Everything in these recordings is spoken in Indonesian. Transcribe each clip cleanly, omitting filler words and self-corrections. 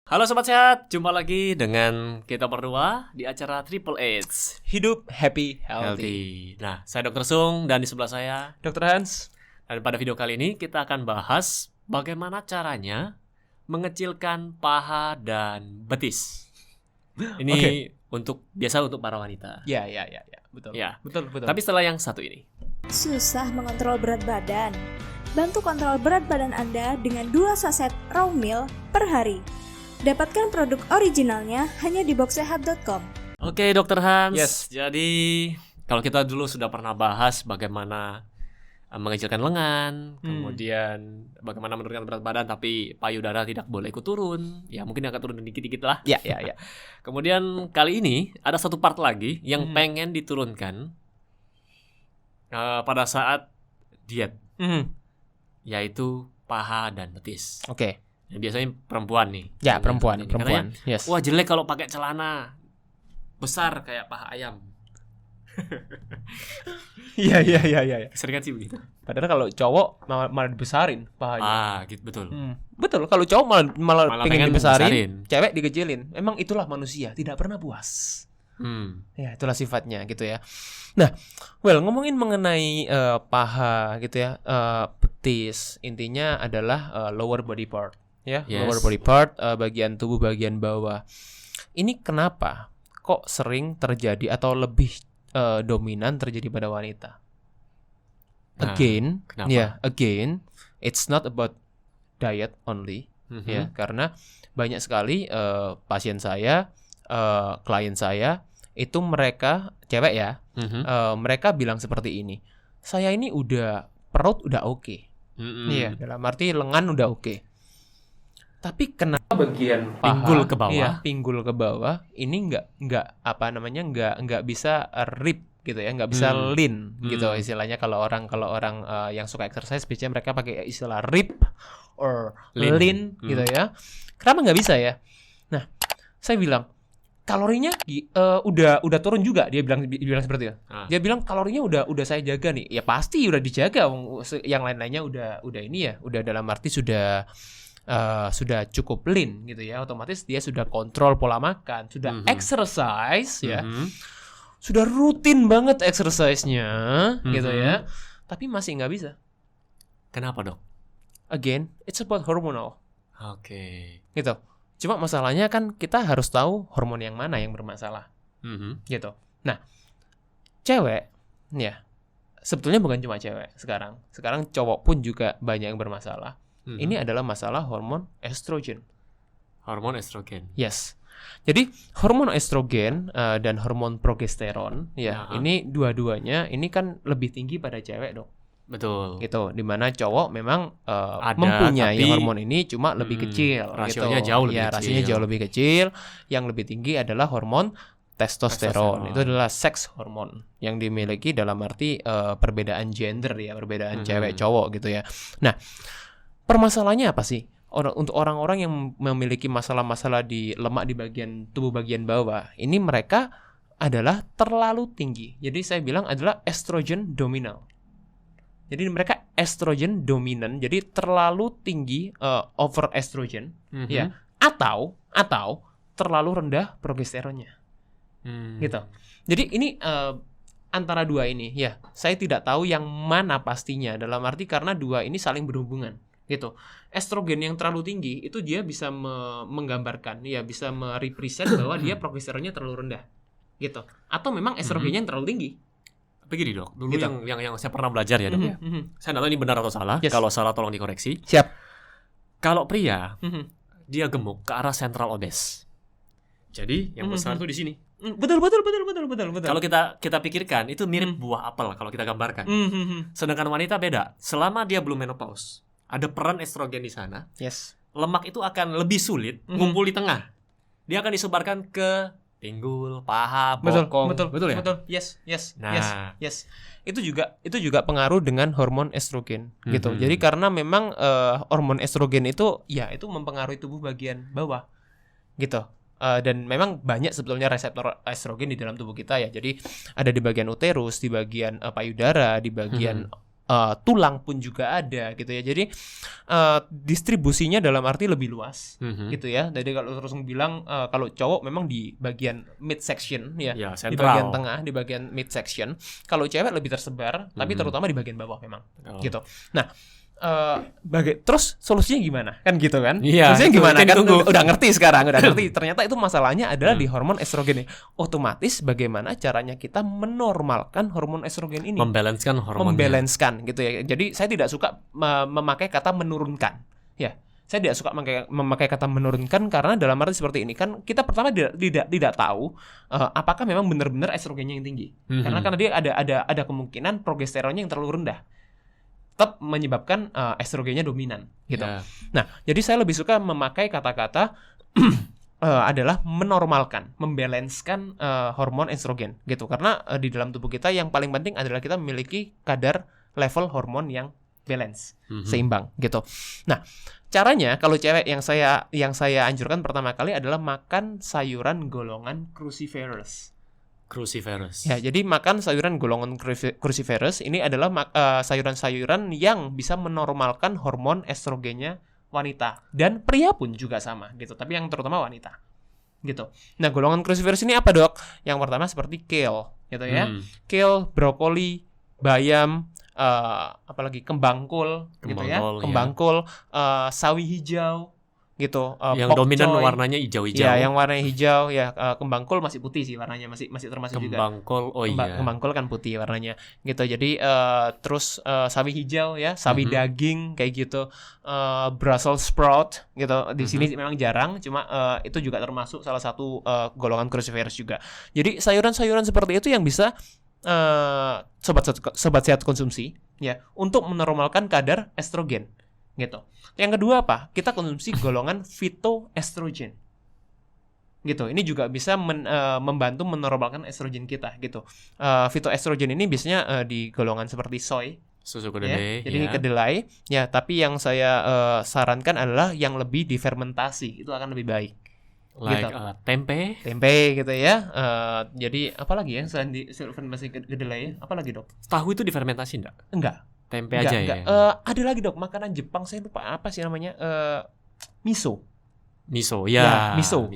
Halo Sobat Sehat, jumpa lagi dengan kita berdua di acara Triple H Hidup happy healthy. Healthy. Nah, saya Dr. Sung dan di sebelah saya Dr. Hans. Dan pada video kali ini kita akan bahas bagaimana caranya mengecilkan paha dan betis. Ini biasa untuk para wanita. Ya, betul. Ya. Betul. Tapi setelah yang satu ini. Susah mengontrol berat badan? Bantu kontrol berat badan Anda dengan 2 saset raw meal per hari. Dapatkan produk originalnya hanya di boxsehat.com. Oke, Dr. Hans. Yes. Jadi, kalau kita dulu sudah pernah bahas bagaimana mengecilkan lengan, kemudian bagaimana menurunkan berat badan tapi payudara tidak boleh ikut turun. Ya, mungkin akan turun dikit-dikit lah. Ya. Kemudian kali ini ada satu part lagi yang pengen diturunkan pada saat diet, yaitu paha dan betis. Oke. Ya, biasanya perempuan nih. Ya, perempuan. Katanya, Yes. wah jelek kalau pakai celana besar kayak paha ayam. Iya. Sering kan sih begitu. Padahal kalau cowok malah dibesarin pahanya. Gitu, betul. Betul, kalau cowok malah pengen dibesarin, dibesarin. cewek dikecilin. Memang itulah manusia, tidak pernah puas. Ya, itulah sifatnya gitu ya. Nah, ngomongin mengenai paha gitu ya, betis, intinya adalah lower body part. Ya, Yes. lower body part, bagian tubuh bagian bawah. Ini kenapa kok sering terjadi atau lebih dominan terjadi pada wanita? Again, kenapa? it's not about diet only, ya, karena banyak sekali pasien saya, klien saya itu mereka cewek ya, mereka bilang seperti ini, saya ini udah perut udah oke, iya, dalam arti lengan udah oke. Tapi kenapa bagian pinggul paha, ke bawah? iya, pinggul ke bawah ini nggak bisa rip gitu ya, nggak bisa lean gitu istilahnya. Kalau orang yang suka exercise biasanya mereka pakai istilah rip or lean gitu ya. Kenapa nggak bisa ya? Nah, saya bilang kalorinya udah turun juga, dia bilang seperti itu. Dia bilang kalorinya udah saya jaga nih. Ya pasti udah dijaga, yang lain-lainnya udah ini ya, udah dalam arti sudah cukup lean gitu ya, otomatis dia sudah kontrol pola makan, sudah exercise ya, sudah rutin banget exercise-nya gitu ya, tapi masih nggak bisa. Kenapa, Dok? Again, it's about hormonal. Oke. Gitu. Cuma masalahnya kan kita harus tahu hormon yang mana yang bermasalah. Gitu. Nah, cewek ya, sebetulnya bukan cuma cewek sekarang cowok pun juga banyak yang bermasalah. Ini adalah masalah hormon estrogen. Hormon estrogen. Yes. Jadi hormon estrogen dan hormon progesteron ya, ini dua-duanya ini kan lebih tinggi pada cewek, Dok. Betul. Gitu. Dimana cowok memang ada, mempunyai tapi hormon ini cuma lebih kecil. Rasionya gitu. jauh lebih ya, kecil. rasionya jauh lebih kecil. Yang lebih tinggi adalah hormon testosteron. Itu adalah seks hormon yang dimiliki dalam arti perbedaan gender ya, perbedaan cewek cowok gitu ya. Nah, permasalahannya apa sih? Untuk orang-orang yang memiliki masalah-masalah di lemak di bagian tubuh bagian bawah, ini mereka adalah terlalu tinggi. Jadi saya bilang adalah estrogen dominant. Jadi mereka estrogen dominan, jadi terlalu tinggi over estrogen, ya, atau terlalu rendah progesteronnya, gitu. Jadi ini antara dua ini, ya, saya tidak tahu yang mana pastinya. Dalam arti karena dua ini saling berhubungan. Gitu. Estrogen yang terlalu tinggi itu dia bisa menggambarkan, ya, bisa merepresent bahwa dia progesteronnya terlalu rendah, gitu. Atau memang estrogennya yang terlalu tinggi. Begini, Dok, dulu Gitu. yang saya pernah belajar ya, Dok. Saya nggak tahu ini benar atau salah. Yes. Kalau salah tolong dikoreksi. Siap. Kalau pria dia gemuk ke arah central obese. Jadi yang besar tuh di sini. Betul. Kalau kita pikirkan itu mirip buah apel kalau kita gambarkan. Sedangkan wanita beda. Selama dia belum menopause, ada peran estrogen di sana. Yes. Lemak itu akan lebih sulit ngumpul di tengah. Dia akan disebarkan ke pinggul, paha, bokong. Betul ya? Betul. Yes. Nah. Yes. Itu juga pengaruh dengan hormon estrogen gitu. Jadi karena memang hormon estrogen itu ya itu mempengaruhi tubuh bagian bawah. Gitu. Dan memang banyak sebetulnya reseptor estrogen di dalam tubuh kita ya. Jadi ada di bagian uterus, di bagian payudara, di bagian tulang pun juga ada gitu ya. Jadi distribusinya dalam arti lebih luas gitu ya. Jadi kalau terus bilang kalau cowok memang di bagian midsection ya, di sentral. bagian tengah, di bagian midsection. Kalau cewek lebih tersebar, tapi terutama di bagian bawah memang gitu. Nah, terus solusinya gimana kan gitu kan? Iya, solusinya gimana kan? Tunggu. Udah ngerti sekarang, udah ngerti. Ternyata itu masalahnya adalah di hormon estrogen ini. Otomatis bagaimana caranya kita menormalkan hormon estrogen ini? Membalanskan hormonnya. Membalanskan gitu ya. Jadi saya tidak suka memakai kata menurunkan. Ya. Saya tidak suka memakai kata menurunkan karena dalam arti seperti ini kan kita pertama tidak tahu apakah memang benar-benar estrogennya yang tinggi. Karena dia ada kemungkinan progesteronnya yang terlalu rendah. Tetap menyebabkan estrogennya dominan gitu. Nah, jadi saya lebih suka memakai kata-kata adalah menormalkan, membalanskan hormon estrogen gitu. Karena di dalam tubuh kita yang paling penting adalah kita memiliki kadar level hormon yang balance, seimbang gitu. Nah, caranya kalau cewek yang saya anjurkan pertama kali adalah makan sayuran golongan cruciferous. Ya, jadi makan sayuran golongan cruciferous ini adalah sayuran-sayuran yang bisa menormalkan hormon estrogennya wanita dan pria pun juga sama gitu, tapi yang terutama wanita gitu. Nah, golongan cruciferous ini apa, Dok? Yang pertama seperti kale gitu ya. Kale, brokoli, bayam, apalagi kembang kol gitu ya. Kembang kol, sawi hijau gitu, yang dominan warnanya hijau-hijau. Ya, yang warnanya hijau ya. Kembang kol masih putih sih warnanya, masih termasuk juga. Kembang kol, Kembang kol kan putih warnanya gitu. Jadi terus sawi hijau ya, sawi daging kayak gitu, Brussels sprout gitu. Di sini memang jarang, cuma itu juga termasuk salah satu golongan cruciferous juga. Jadi sayuran-sayuran seperti itu yang bisa sobat sehat konsumsi ya untuk menormalkan kadar estrogen gitu. Yang kedua apa? Kita konsumsi golongan phytoestrogen. Gitu. Ini juga bisa membantu menormalkan estrogen kita gitu. Phytoestrogen ini biasanya di golongan seperti soy, susu kedelai. Ya. Jadi ini kedelai ya, tapi yang saya sarankan adalah yang lebih difermentasi. Itu akan lebih baik. Like gitu. Tempe gitu ya. Jadi apalagi ya selain di fermentasi kedelai, apalagi, Dok? Tahu itu difermentasi enggak? Enggak. Tempe aja ya. Ada lagi, Dok, makanan Jepang, saya lupa apa sih namanya, miso. Miso ya. Miso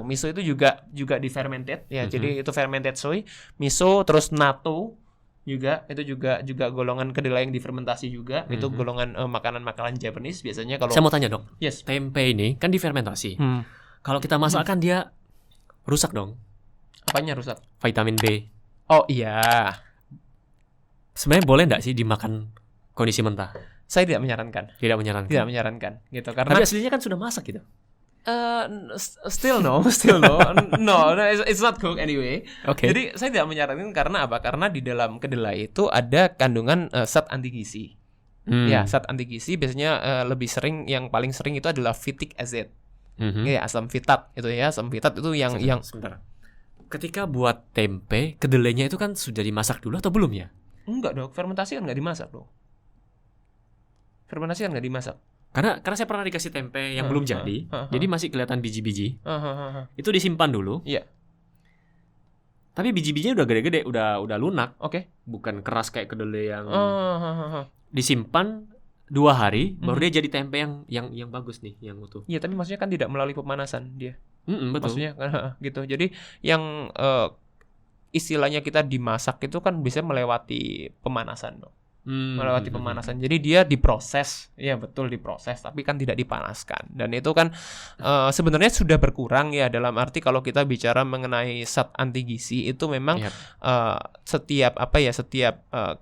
itu juga difermented ya. Jadi itu fermented soy, miso, terus natto juga itu juga golongan kedelai yang difermentasi juga. Itu golongan makanan-makanan Japanese biasanya kalau. Saya mau tanya, Dok. Yes. Tempe ini kan difermentasi. Kalau kita masak kan dia rusak dong. Apanya rusak? Vitamin B. Oh iya. Sebenarnya boleh nggak sih dimakan kondisi mentah? Saya tidak menyarankan. Tidak menyarankan Gitu karena. Tapi aslinya kan sudah masak gitu. Still no, it's not cooked anyway. Okay. Jadi saya tidak menyarankan karena apa? Karena di dalam kedelai itu ada kandungan zat anti gizi. Ya, zat anti gizi biasanya lebih sering, yang paling sering itu adalah phytic acid. Ya, asam fitat itu ya, asam fitat itu yang sebentar. Ketika buat tempe, kedelainya itu kan sudah dimasak dulu atau belum ya? Enggak, Dok, fermentasi kan nggak dimasak, Dok. Fermentasi kan nggak dimasak. Karena saya pernah dikasih tempe yang belum jadi, jadi masih kelihatan biji-biji. Itu disimpan dulu. Iya. Tapi biji-bijinya udah gede-gede, udah lunak. Oke. Bukan keras kayak kedelai yang disimpan 2 hari, baru dia jadi tempe yang bagus nih, yang utuh. Iya, tapi maksudnya kan tidak melalui pemanasan dia. Betul. Maksudnya gitu. Jadi yang istilahnya kita dimasak itu kan bisa melewati pemanasan, dong. Melewati pemanasan. Jadi dia diproses. Ya, betul, diproses, tapi kan tidak dipanaskan. Dan itu kan sebenarnya sudah berkurang ya, dalam arti kalau kita bicara mengenai zat anti gizi itu memang setiap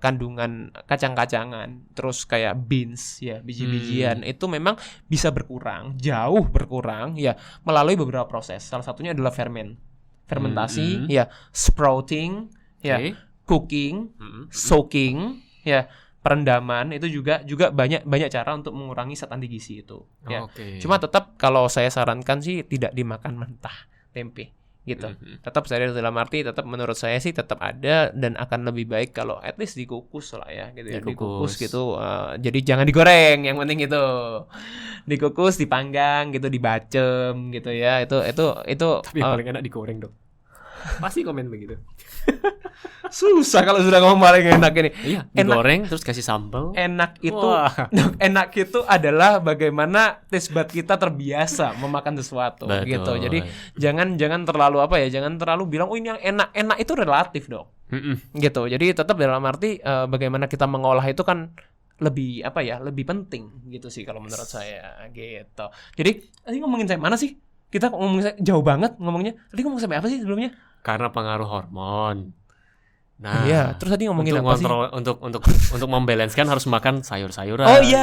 kandungan kacang-kacangan, terus kayak beans ya, biji-bijian itu memang bisa berkurang, jauh berkurang ya melalui beberapa proses. Salah satunya adalah fermentasi, ya, sprouting, ya, cooking, soaking, ya, perendaman. Itu juga banyak cara untuk mengurangi zat anti gizi itu. Ya. Cuma tetap kalau saya sarankan sih tidak dimakan mentah tempe gitu. Tetap saya dalam arti tetap menurut saya sih tetap ada dan akan lebih baik kalau at least dikukus lah ya gitu ya. Dikukus gitu. Jadi jangan digoreng, yang penting itu. Dikukus, dipanggang gitu, dibacem gitu ya. Itu tapi yang paling enak digoreng, Dok. Pasti komen begitu. Susah kalau sudah ngomong paling enak ini. Iya, digoreng terus kasih sambal. Enak itu Wah. enak itu adalah bagaimana taste bud kita terbiasa memakan sesuatu Betul. gitu. Jadi jangan terlalu jangan terlalu bilang oh ini yang enak. Enak itu relatif dong. Gitu. Jadi tetap dalam arti bagaimana kita mengolah itu kan lebih lebih penting gitu sih kalau menurut saya gitu. Jadi tadi ngomongin sampai mana sih? Kita ngomongin jauh banget ngomongnya. Tadi ngomong sampai apa sih sebelumnya? Karena pengaruh hormon. Nah, Iya, terus tadi ngomongin untuk apa sih? untuk membalanskan harus makan sayur-sayuran. Oh iya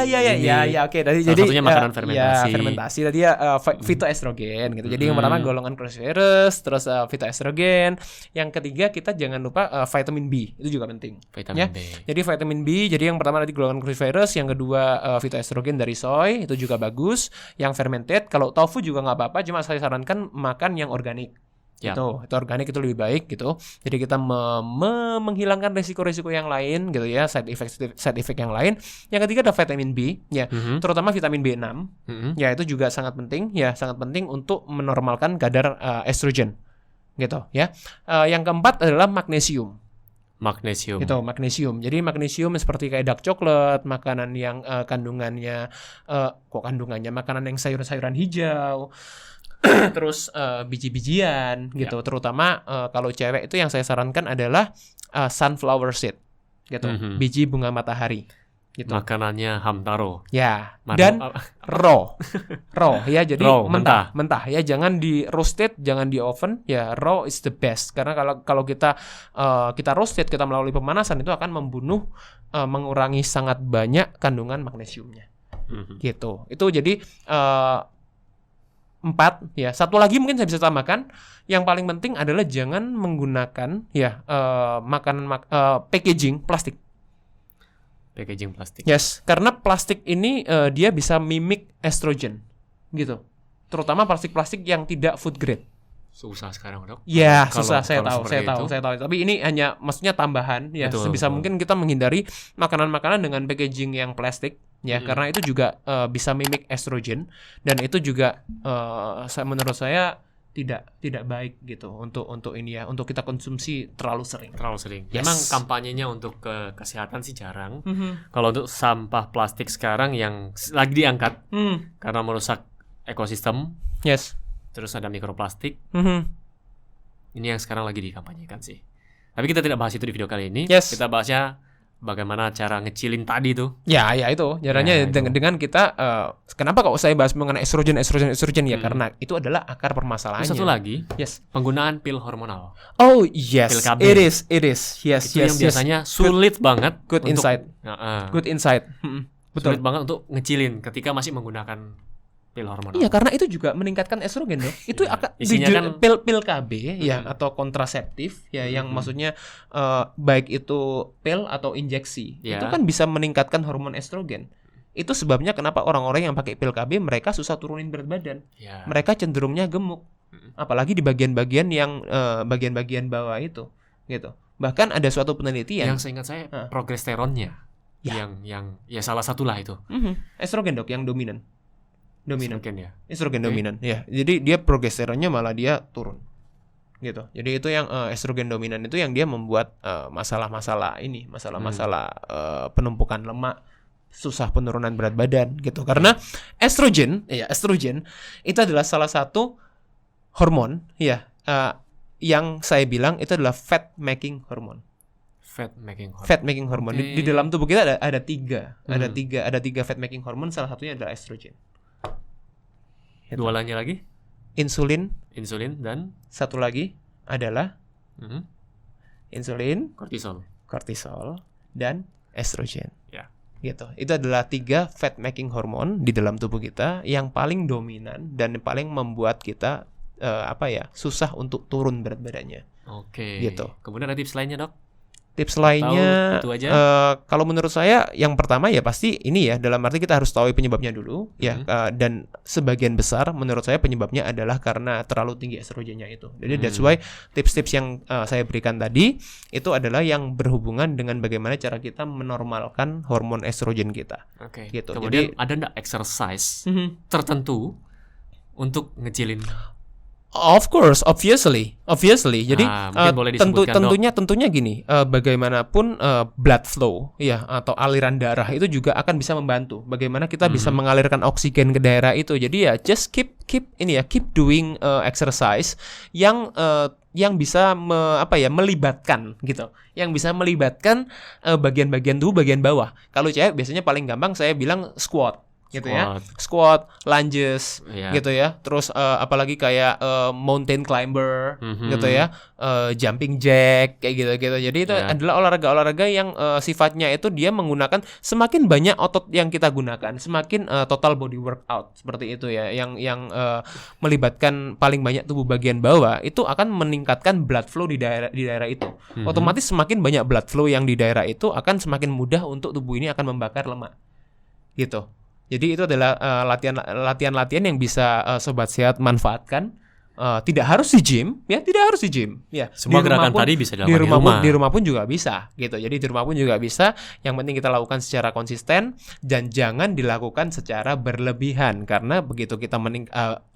oke. Salah Jadi satunya makanan fermentasi. Ya, fermentasi tadi ya fitoestrogen gitu. Jadi yang pertama golongan cruciferous, terus fitoestrogen. Yang ketiga kita jangan lupa vitamin B. Itu juga penting. Vitamin ya. B. Jadi vitamin B, jadi yang pertama tadi golongan cruciferous, yang kedua fitoestrogen dari soy, itu juga bagus. Yang fermented, kalau tofu juga nggak apa-apa, cuma saya sarankan makan yang organik. Yap. Itu organik itu lebih baik gitu. Jadi kita menghilangkan resiko-resiko yang lain gitu ya, side effect yang lain. Yang ketiga ada vitamin B ya, terutama vitamin B6. Ya itu juga sangat penting untuk menormalkan kadar estrogen gitu ya. Yang keempat adalah magnesium. Magnesium. Itu magnesium. Jadi magnesium seperti kayak dark chocolate, makanan yang kandungannya makanan yang sayur-sayuran hijau. Terus biji-bijian gitu, terutama kalau cewek itu yang saya sarankan adalah sunflower seed gitu, biji bunga matahari gitu. Makanannya Hamtaro. Ya, dan raw ya, jadi mentah ya, jangan di roasted, jangan di oven ya, raw is the best karena kalau kita roasted, kita melalui pemanasan itu akan mengurangi sangat banyak kandungan magnesiumnya gitu. Itu jadi 4 ya. Satu lagi mungkin saya bisa tambahkan, yang paling penting adalah jangan menggunakan packaging plastik. Packaging plastik. Yes, karena plastik ini dia bisa mimik estrogen gitu. Terutama plastik-plastik yang tidak food grade. Susah sekarang, Dok. Ya, Kalau susah, saya tahu. itu. Tapi ini hanya maksudnya tambahan ya. Betul, Sebisa betul. mungkin kita menghindari makanan-makanan dengan packaging yang plastik ya, karena itu juga bisa mimik estrogen, dan itu juga menurut saya tidak baik gitu untuk ini ya, untuk kita konsumsi terlalu sering. Yes. Memang kampanyenya untuk kesehatan sih jarang. Kalau untuk sampah plastik sekarang yang lagi diangkat karena merusak ekosistem. Yes. Terus ada mikroplastik. Ini yang sekarang lagi dikampanyekan sih. Tapi kita tidak bahas itu di video kali ini. Yes. Kita bahasnya bagaimana cara ngecilin tadi tuh. Ya itu. Caranya dengan kita kenapa kok saya bahas mengenai estrogen ya, karena itu adalah akar permasalahannya. Terus satu lagi, yes, penggunaan pil hormonal. Oh yes, Pil KB. it is. Yes, Itu yang biasanya sulit banget. Good untuk, insight. Good insight. Betul. Sulit banget untuk ngecilin ketika masih menggunakan pil hormonal. Iya, karena itu juga meningkatkan estrogen dong. Itu Isinya kan pil KB ya, atau kontraseptif ya, yang maksudnya baik itu pil atau injeksi. Ya. Itu kan bisa meningkatkan hormon estrogen. Itu sebabnya kenapa orang-orang yang pakai pil KB mereka susah turunin berat badan. Ya. Mereka cenderungnya gemuk. Apalagi di bagian-bagian yang bagian-bagian bawah itu gitu. Bahkan ada suatu penelitian Yang seingat saya progesteronnya. Ya. Yang salah satulah itu. Estrogen dok yang dominan. Mungkin ya. Estrogen dominan ya. Jadi dia progesteronnya malah dia turun. Gitu. Jadi itu yang estrogen dominan itu yang dia membuat masalah-masalah penumpukan lemak, susah penurunan berat badan gitu. Karena estrogen itu adalah salah satu hormon ya, yang saya bilang itu adalah fat making hormone. Fat making hormone. Di dalam tubuh kita ada tiga fat making hormone, salah satunya adalah estrogen. Gitu. Dua lagi? Insulin dan satu lagi adalah insulin, kortisol dan estrogen. Ya. Gitu. Itu adalah 3 fat making hormone di dalam tubuh kita yang paling dominan dan paling membuat kita susah untuk turun berat badannya. Oke. Gitu. Kemudian ada tips lainnya, Dok? Tips lainnya itu aja? Kalau menurut saya yang pertama ya pasti ini ya, dalam arti kita harus tahu penyebabnya dulu ya, dan sebagian besar menurut saya penyebabnya adalah karena terlalu tinggi estrogennya itu. Jadi that's why tips-tips yang saya berikan tadi itu adalah yang berhubungan dengan bagaimana cara kita menormalkan hormon estrogen kita. Oke. Gitu. Kemudian jadi ada enggak exercise tertentu untuk ngecilin Of course, obviously. Jadi mungkin boleh disebutkan, tentunya gini, bagaimanapun blood flow ya atau aliran darah itu juga akan bisa membantu. Bagaimana kita bisa mengalirkan oksigen ke daerah itu. Jadi ya just keep doing exercise yang bisa melibatkan gitu. Yang bisa melibatkan bagian-bagian tubuh bagian bawah. Kalau cewek biasanya paling gampang saya bilang squat. Gitu ya, squat, lunges, gitu ya, terus apalagi kayak mountain climber, gitu ya, jumping jack, kayak gitu. Jadi itu adalah olahraga yang sifatnya itu dia menggunakan semakin banyak otot yang kita gunakan, semakin total body workout seperti itu ya, yang melibatkan paling banyak tubuh bagian bawah itu akan meningkatkan blood flow di daerah itu. Otomatis semakin banyak blood flow yang di daerah itu akan semakin mudah untuk tubuh ini akan membakar lemak, gitu. Jadi itu adalah latihan-latihan yang bisa Sobat Sehat manfaatkan. Tidak harus di gym, ya tidak harus di gym. Ya, semua gerakan tadi bisa dilakukan di rumah. Di rumah pun juga bisa, gitu. Jadi di rumah pun juga bisa. Yang penting kita lakukan secara konsisten dan jangan dilakukan secara berlebihan. Karena begitu kita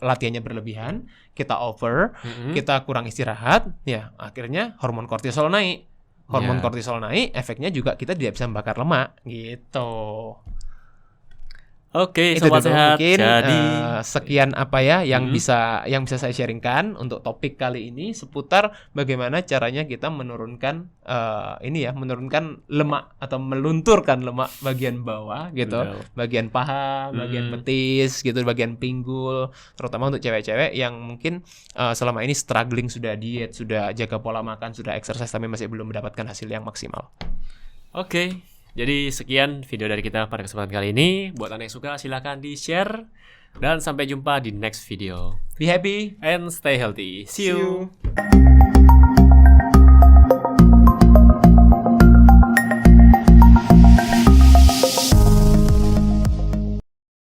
latihannya berlebihan, kita over, kita kurang istirahat, ya akhirnya hormon kortisol naik. Hormon kortisol naik, efeknya juga kita tidak bisa membakar lemak, gitu. Oke, Sobat Sehat. Mungkin sekian apa ya yang bisa saya sharingkan untuk topik kali ini seputar bagaimana caranya kita menurunkan menurunkan lemak atau melunturkan lemak bagian bawah gitu, bagian paha, bagian betis gitu, bagian pinggul, terutama untuk cewek-cewek yang mungkin selama ini struggling, sudah diet, sudah jaga pola makan, sudah exercise tapi masih belum mendapatkan hasil yang maksimal. Oke. Jadi sekian video dari kita pada kesempatan kali ini. Buat Anda yang suka silahkan di-share. Dan sampai jumpa di next video. Be happy and stay healthy. See you.